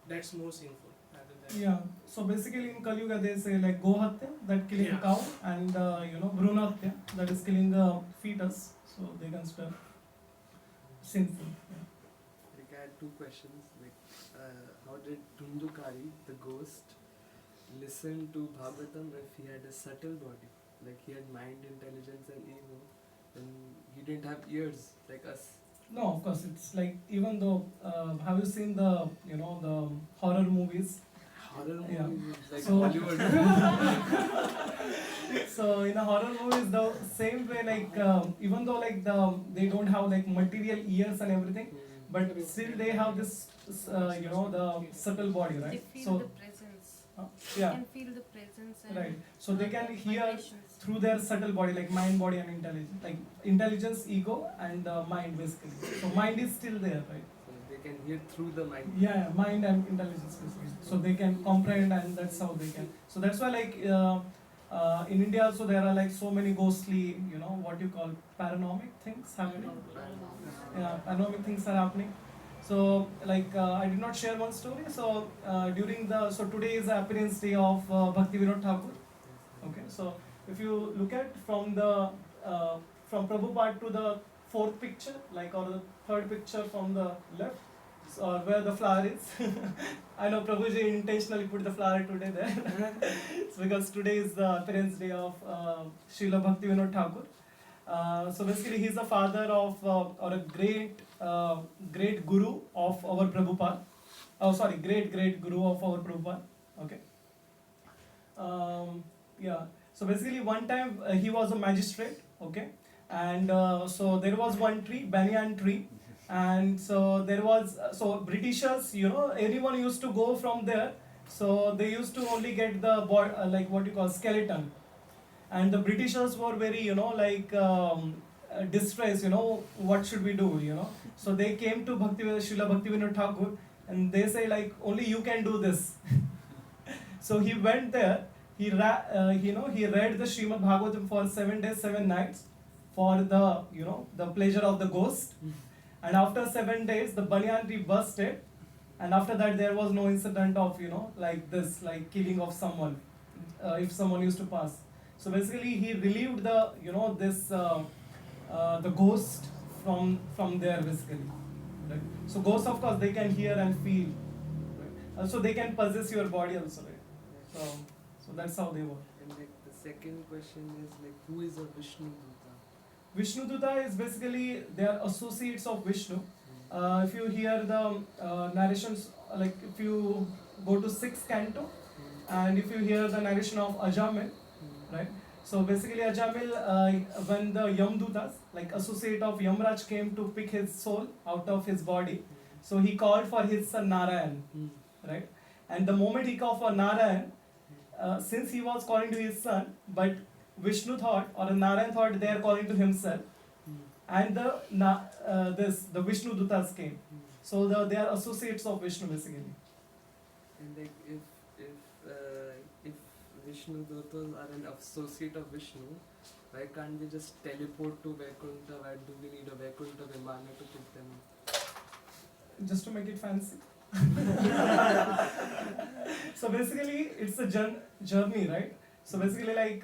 that's more sinful rather than. Yeah. So basically in Kali Yuga they say like Gohatya, that killing Yeah. cow, and Bhrunatya, that is killing a fetus. So they consider sinful. Yeah. Like I had two questions. Like, how did Dhundukari, the ghost, listen to Bhagavatam if he had a subtle body? Like he had mind, intelligence, and ego, and he didn't have ears like us. No, of course it's like, even though have you seen the the horror movies? Horror movies, Yeah. is like So- Hollywood. So in a horror movies, the same way, like even though like they don't have like material ears and everything, but still they have this the subtle body, They right? feel So the presence. yeah, Can feel the presence and right. So they can hear vibrations. through their subtle body, like mind, body, and intelligence, like intelligence, ego, and mind basically. So mind is still there, right? So they can hear through the mind. Yeah, mind and intelligence basically. So they can comprehend, and that's how they can. So that's why like in India also there are like so many ghostly, what you call paranormal things happening. Yeah, paranormal things are happening. So like I did not share one story. So today is the appearance day of Bhakti Vinod Thakur. Okay, so if you look at from from Prabhupada to the fourth picture, like, or the third picture from the left, so where the flower is. I know Prabhuji intentionally put the flower today there. It's because today is the appearance day of Srila Bhakti Vinod Thakur. So basically, he's the father of or a great guru of our Prabhupada. Oh, sorry, great guru of our Prabhupada. Okay. Yeah. So basically, one time he was a magistrate. Okay, and so there was one tree, banyan tree, and so there was Britishers. Anyone used to go from there. So they used to only get the like what you call skeleton. And the Britishers were very, distressed, what should we do, So they came to Srila Bhakti Vinod Thakur and they say like, only you can do this. So he went there, he read the Srimad Bhagvatam for 7 days, 7 nights for the pleasure of the ghost. And after 7 days, the banyan tree busted. And after that, there was no incident of, like this, like killing of someone, if someone used to pass. So basically, he relieved the the ghost from there basically. Right? So ghosts, of course, they can hear and feel. Right? Also, they can possess your body also. Right? So that's how they work. And like the second question is like, who is a Vishnu Duta? Vishnu Duta is basically they are associates of Vishnu. If you hear the narrations, like if you go to 6th canto, and if you hear the narration of Ajamil, right? So basically Ajamil, when the Yamdutas, like associate of Yamraj, came to pick his soul out of his body, so he called for his son Narayan, right? And the moment he called for Narayan, since he was calling to his son, but Vishnu thought, or Narayan thought they are calling to himself, and the Vishnu Dutas came. So they are associates of Vishnu basically. And like if Vishnu Dutas are an associate of Vishnu, why can't we just teleport to Vaikuntha? Why do we need a Vaikuntha Vimana to pick them up? Just to make it fancy. So basically it's a journey, right? So basically like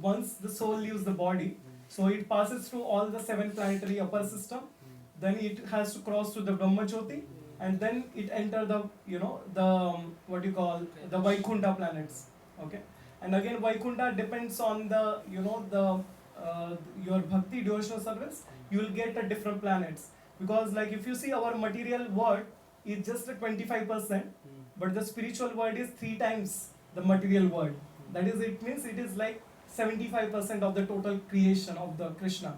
once the soul leaves the body, so it passes through all the 7 planetary upper system, then it has to cross to the Brahmajyoti, and then it enter the what you call the Vaikuntha planets. Okay, and again Vaikuntha depends on the your bhakti devotional service. You will get a different planets, because like if you see our material world is just a 25%, but the spiritual world is 3 times the material world. That is, it means it is like 75% of the total creation of the Krishna,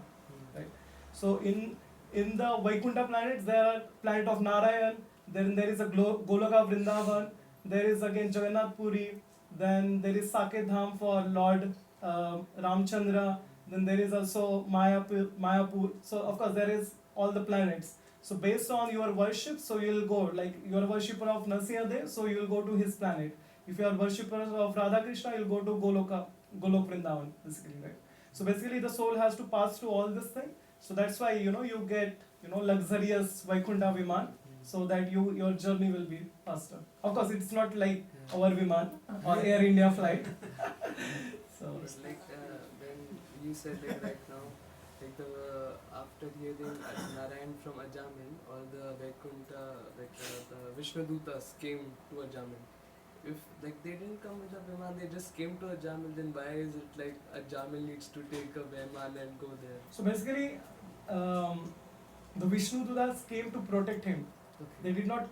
right? So in the Vaikuntha planets, there are planet of Narayan, then there is a Goloka Vrindavan, there is again Jagannath Puri, then there is Saket Dham for Lord Ramchandra, then there is also Mayapur. So of course there is all the planets. So based on your worship, so you will go, like you are a worshipper of Nrsimhadev, so you will go to his planet. If you are worshipper of Radha Krishna, you will go to Golok Vrindavan, basically, right? So basically the soul has to pass through all this thing. So that's why you get luxurious Vaikuntha Viman, so that your journey will be faster. Of course, it's not like our Viman or Air India flight. So like when you said like right now, like after hearing Narayan from Ajamil, or the Vaikuntha, like the Vishnu Dutas came to Ajamil. If like they didn't come with a Viman, they just came to Ajamil, then why is it like Ajamil needs to take a Viman and go there? So basically, the Vishnu Dutas came to protect him. Okay. They did not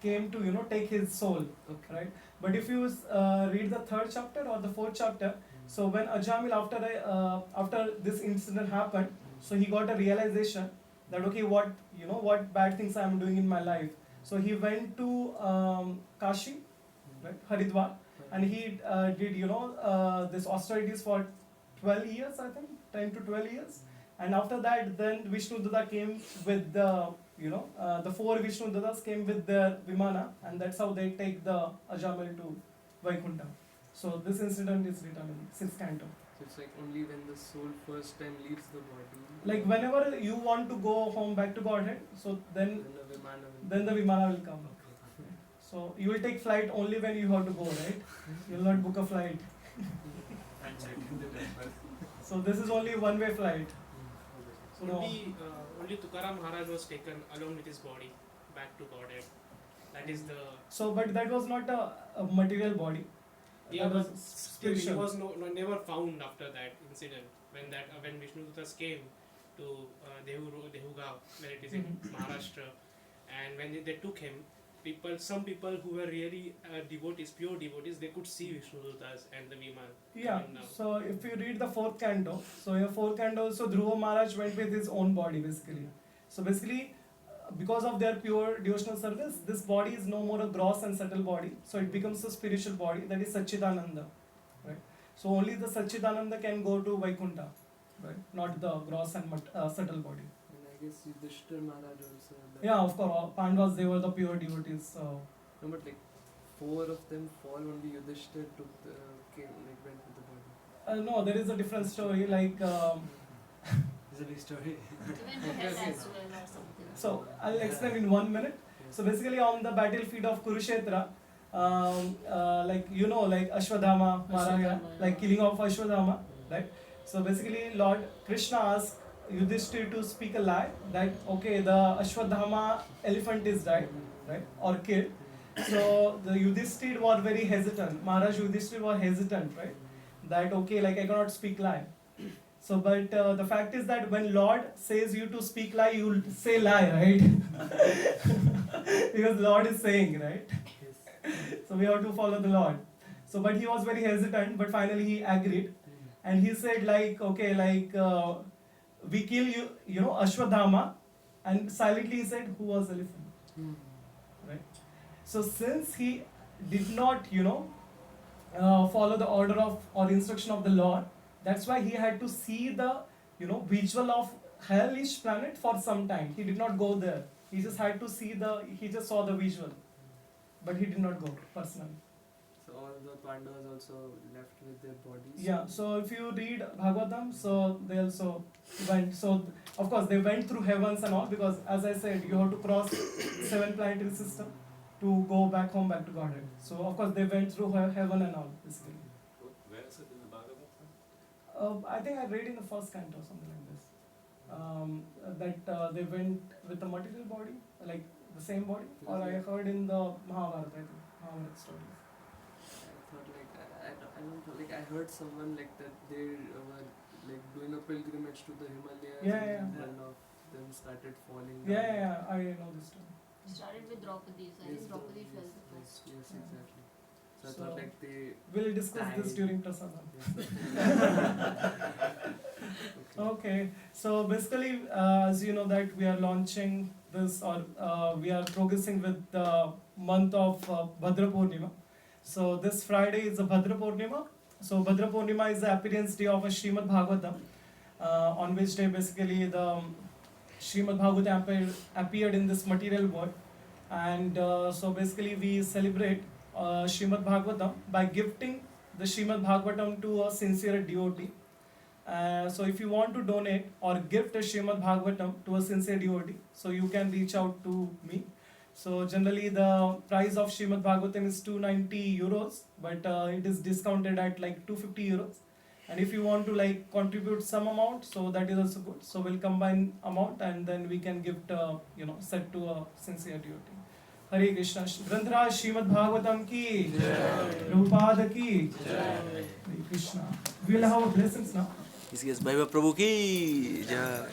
came to take his soul, Okay. right? But if you read the 3rd chapter or the 4th chapter, so when Ajamil after this incident happened, so he got a realization that okay, what bad things I am doing in my life. So he went to Kashi, right, Haridwar, and he did this austerities for 12 years, I think, 10 to 12 years. And after that, then Vishnu Dutta came with the the 4 Vishnu Duttas came with their Vimana, and that's how they take the Ajamil to Vaikuntha. So this incident is written in 6th canto. So it's like only when the soul first time leaves the body. Like whenever you want to go home back to Godhead, so then Then the Vimana will the Vimana will come. So you will take flight only when you have to go, right? You will not book a flight. And check in the temple. So this is only one-way flight. Okay. No. Only Tukaram Maharaj was taken along with his body back to Godhead. That is the So, but that was not a material body. yeah, That but was still he spiritual. was never found after that incident when Vishnu Dutas came to Dehugaon, where it is in Maharashtra, and when they took him, some people who were really devotees, pure devotees, they could see Vishnu Dutas and the Viman. Yeah. coming down. So if you read the 4th canto, so in 4th canto, so Dhruva Maharaj went with his own body basically. So basically, because of their pure devotional service, this body is no more a gross and subtle body. So it becomes a spiritual body, that is Satchidananda, right? So only the Satchidananda can go to Vaikuntha, right? Not the gross and subtle body. And I guess Yudhishthira Maharaj also. Yeah, of course, Pandavas, they were the pure devotees. So No, but like 4 of them fall, only Yudhishthira went with the body. no, there is a different story. Like Is it a story? Even to hell as well or something. so, I'll explain in 1 minute. So basically, on the battlefield of Kurukshetra, like like Ashwadhama, Maharaja, Ashwadhama, like yeah. killing of Ashwadhama, right? So basically, Lord Krishna asked Yudhishthira to speak a lie that okay, the Ashwadhama elephant is died, right, or killed. So the Yudhishthira was very hesitant. Maharaj Yudhishthira was hesitant, right? That okay, like I cannot speak lie. So, but the fact is that when Lord says you to speak lie, you will say lie, right? Because Lord is saying, right? So we have to follow the Lord. So, but he was very hesitant, but finally he agreed. And he said like, okay, like we kill you, Ashwadhama. And silently he said, who was elephant? Right? So since he did not, follow the order of or instruction of the Lord, that's why he had to see the, visual of hellish planet for some time. He did not go there. He just had to see he just saw the visual. But he did not go personally. So all the Pandavas also left with their bodies. Yeah, so if you read Bhagvatam, so they also went, so of course they went through heavens and all, because as I said, you have to cross 7 planetary system to go back home, back to Godhead. So of course they went through heaven and all, basically. Where is it in the Bhagavatam? I think I read in the 1st canto, something like this. That they went with the material body, like the same body, or I heard in the Mahabharata, I think, Mahabharata stories. I thought I don't know, I heard someone like that they were like doing a pilgrimage to the Himalayas, Yeah, and yeah. one of them started falling Yeah, down. yeah, I know this story. It started with Draupadi, so I think Draupadi fell the first. Yes, Yeah. exactly. So I So- thought like they. We'll discuss this Died. during Prasadam. Okay. Okay, so basically, as you know that we are launching this, or we are progressing with the month of Bhadra Purnima. So this Friday is the Bhadra Purnima. So Bhadra Purnima is the appearance day of a Srimad Bhagvatam, on which day basically the Srimad Bhagavatam appeared in this material world. And so basically we celebrate Srimad Bhagavatam by gifting the Srimad Bhagavatam to a sincere devotee. So if you want to donate or gift a Srimad Bhagavatam to a sincere devotee, so you can reach out to me. So generally the price of Srimad Bhagavatam is 290 euros, but it is discounted at like 250 euros. And if you want to like contribute some amount, so that is also good. So we'll combine amount and then we can gift set to a sincere devotee. Hare Krishna. Granthraj Srimad Bhagavatam ki Prabhupada ki Hare Krishna. We'll have blessings now. Vaibhav Prabhu ki jai.